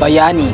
Bayani.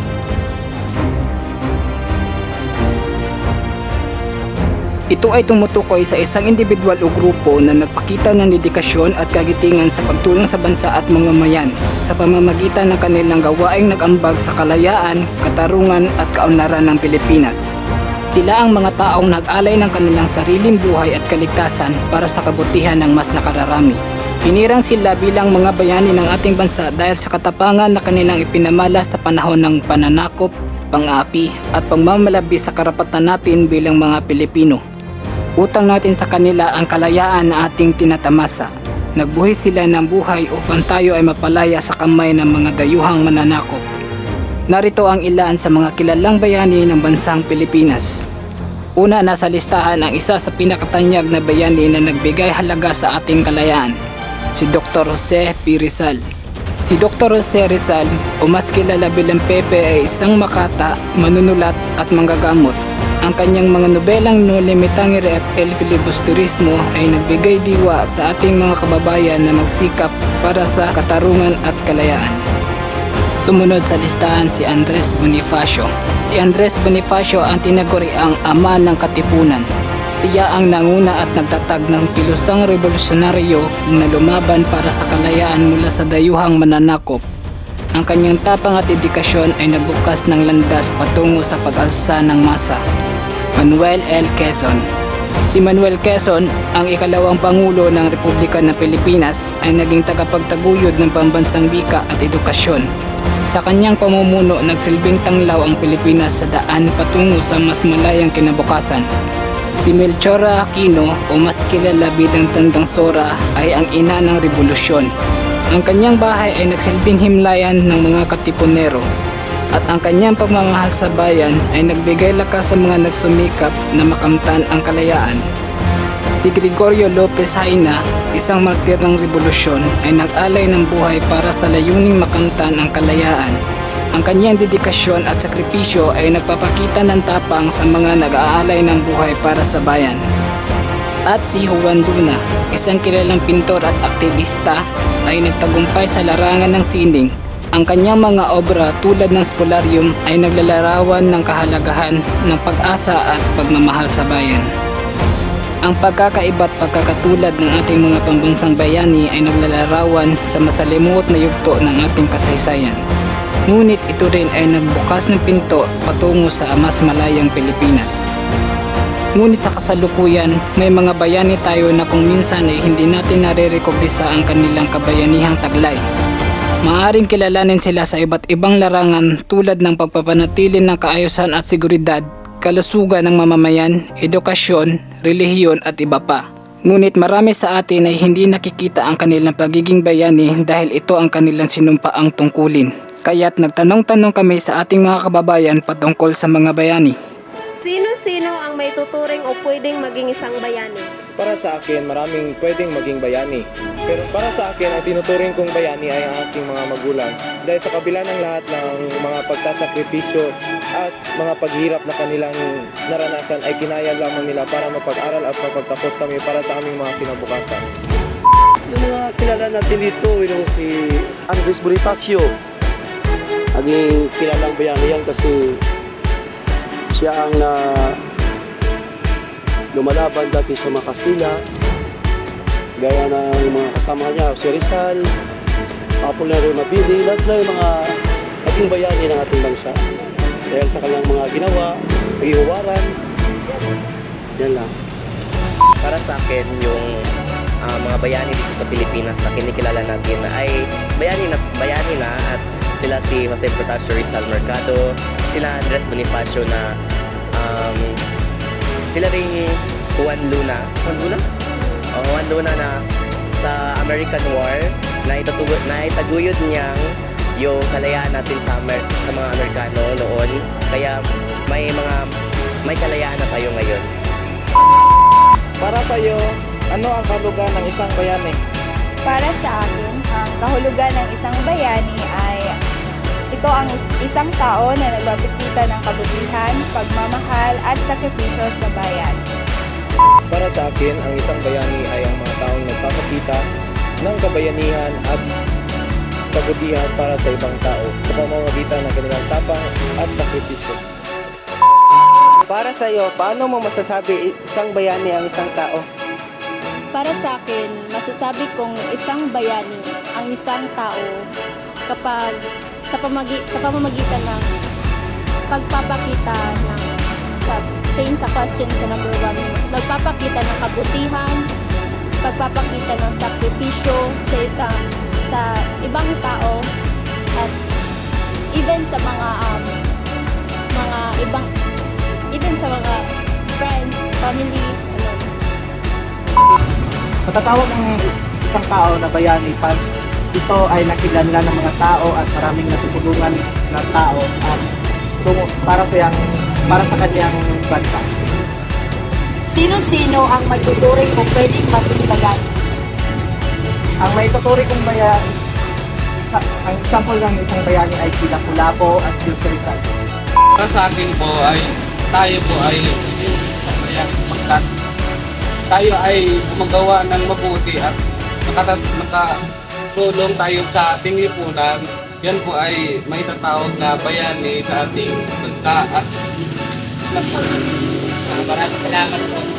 Ito ay tumutukoy sa isang individual o grupo na nagpakita ng dedikasyon at kagitingan sa pagtulong sa bansa at mamamayan sa pamamagitan ng kanilang gawaing nag-ambag sa kalayaan, katarungan at kaunlaran ng Pilipinas. Sila ang mga taong nag-alay ng kanilang sariling buhay at kaligtasan para sa kabutihan ng mas nakararami. Hinirang sila bilang mga bayani ng ating bansa dahil sa katapangan na kanilang ipinamala sa panahon ng pananakop, pang-aapi at pagmamalabi sa karapatan natin bilang mga Pilipino. Utang natin sa kanila ang kalayaan na ating tinatamasa. Nagbuhay sila ng buhay upang tayo ay mapalaya sa kamay ng mga dayuhang mananakop. Narito ang ilan sa mga kilalang bayani ng bansang Pilipinas. Una, nasa listahan ang isa sa pinakatanyag na bayani na nagbigay halaga sa ating kalayaan, si Dr. Jose P. Rizal. Si Dr. Jose Rizal, o mas kilala bilang Pepe, ay isang makata, manunulat at manggagamot. Ang kanyang mga nobelang No Limitangere at El Filibusterismo ay nagbigay diwa sa ating mga kababayan na magsikap para sa katarungan at kalayaan. Sumunod sa listahan si Andres Bonifacio. Si Andres Bonifacio ang tinaguriang ama ng Katipunan. Siya ang nanguna at nagtatag ng kilusang revolusyonaryo na lumaban para sa kalayaan mula sa dayuhang mananakop. Ang kanyang tapang at dedikasyon ay nagbukas ng landas patungo sa pag-alsa ng masa. Manuel L. Quezon. Si Manuel Quezon, ang ikalawang Pangulo ng Republika ng Pilipinas, ay naging tagapagtaguyod ng pambansang wika at edukasyon. Sa kanyang pamumuno, nagsilbing tanglaw ang Pilipinas sa daan patungo sa mas malayang kinabukasan. Si Melchora Aquino, o mas kilala bilang Tandang Sora, ay ang ina ng revolusyon. Ang kanyang bahay ay nagsilbing himlayan ng mga Katipunero, at ang kanyang pagmamahal sa bayan ay nagbigay lakas sa mga nagsumikap na makamtan ang kalayaan. Si Gregorio Lopez Haina, isang martir ng revolusyon, ay nag-alay ng buhay para sa layuning makamtan ang kalayaan. Ang kanyang dedikasyon at sakripisyo ay nagpapakita ng tapang sa mga nag-aalay ng buhay para sa bayan. At si Juan Luna, isang kilalang pintor at aktivista, ay nagtagumpay sa larangan ng sining. Ang kanyang mga obra tulad ng Spolarium ay naglalarawan ng kahalagahan ng pag-asa at pagmamahal sa bayan. Ang pagkakaiba at pagkakatulad ng ating mga pambansang bayani ay naglalarawan sa masalimuot na yugto ng ating kasaysayan. Ngunit ito rin ay nagbukas ng pinto patungo sa mas malayang Pilipinas. Ngunit sa kasalukuyan, may mga bayani tayo na kung minsan ay hindi natin nare-recognisa ang kanilang kabayanihang taglay. Maaaring kilalanin sila sa iba't ibang larangan tulad ng pagpapanatili ng kaayusan at seguridad, kalusugan ng mamamayan, edukasyon, relihiyon at iba pa. Ngunit marami sa atin ay hindi nakikita ang kanilang pagiging bayani dahil ito ang kanilang sinumpaang tungkulin. Kaya't nagtanong-tanong kami sa ating mga kababayan patungkol sa mga bayani. Sino-sino ang may tuturing o pwedeng maging isang bayani? Para sa akin, maraming pwedeng maging bayani. Pero para sa akin, ang tinuturing kong bayani ay ang aking mga magulang. Dahil sa kabila ng lahat ng mga pagsasakripisyo at mga paghirap na kanilang naranasan ay kinaya lamang nila para mapag-aral at mapagtapos kami para sa aming mga kinabukasan. Yung mga kilala natin dito, yung si Andres Bonifacio. Naging kilalang bayani yan kasi siya ang lumalaban dati sa mga Kastila, gaya ng mga kasama niya, si Rizal, Apolonio Mabini, lahat sila yung mga naging bayani ng ating bansa. Dahil sa kanilang mga ginawa, pag-iwaran, yan lang. Para sa akin, yung mga bayani dito sa Pilipinas na kinikilala natin ay bayani na at sila si Jose Portasio Rizal Mercado, sila Andres Bonifacio na sila rin Juan Luna na sa American War na itaguyod niyang yung kalayaan natin sa mga Amerikano noon, kaya may kalayaan na tayo ngayon. Para sa iyo, ano ang kahulugan ng isang bayani? Para sa akin, ang kahulugan ng isang bayani ay ito ang isang tao na nagpapakita ng kabutihan, pagmamahal at sakripisyo sa bayan. Para sa akin, ang isang bayani ay ang mga taong nagpapakita ng kabayanihan at kabutihan para sa ibang tao sa pamamagitan ng kanilang tapang at sakripisyo. Para sa iyo, paano mo masasabi isang bayani ang isang tao? Para sa akin, masasabi kong isang bayani ang isang tao kapag sa pamamagitan ng pagpapakita ng sa question sa number 1, nagpapakita ng kabutihan, pagpapakita ng sakripisyo sa ibang tao at even sa mga mga friends, family, ano. Matatawag ang isang tao na bayani pag ito ay nakilanlan ng mga tao at maraming natutulungan ng tao at para sa kanyang bansa. Sino-sino ang magtuturing kung pwedeng maging bayani? Ang may tuturi kong bayani, ang example ng isang bayani ay si Lapu-Lapu at si Rizal. Para sa akin po ay tayo po ay isang bayani pagkat tayo ay gumagawa ng mabuti at makatulong tayo sa ating lipunan. Yan po ay maitatawag na bayani sa ating bansa at Maraming salamat po.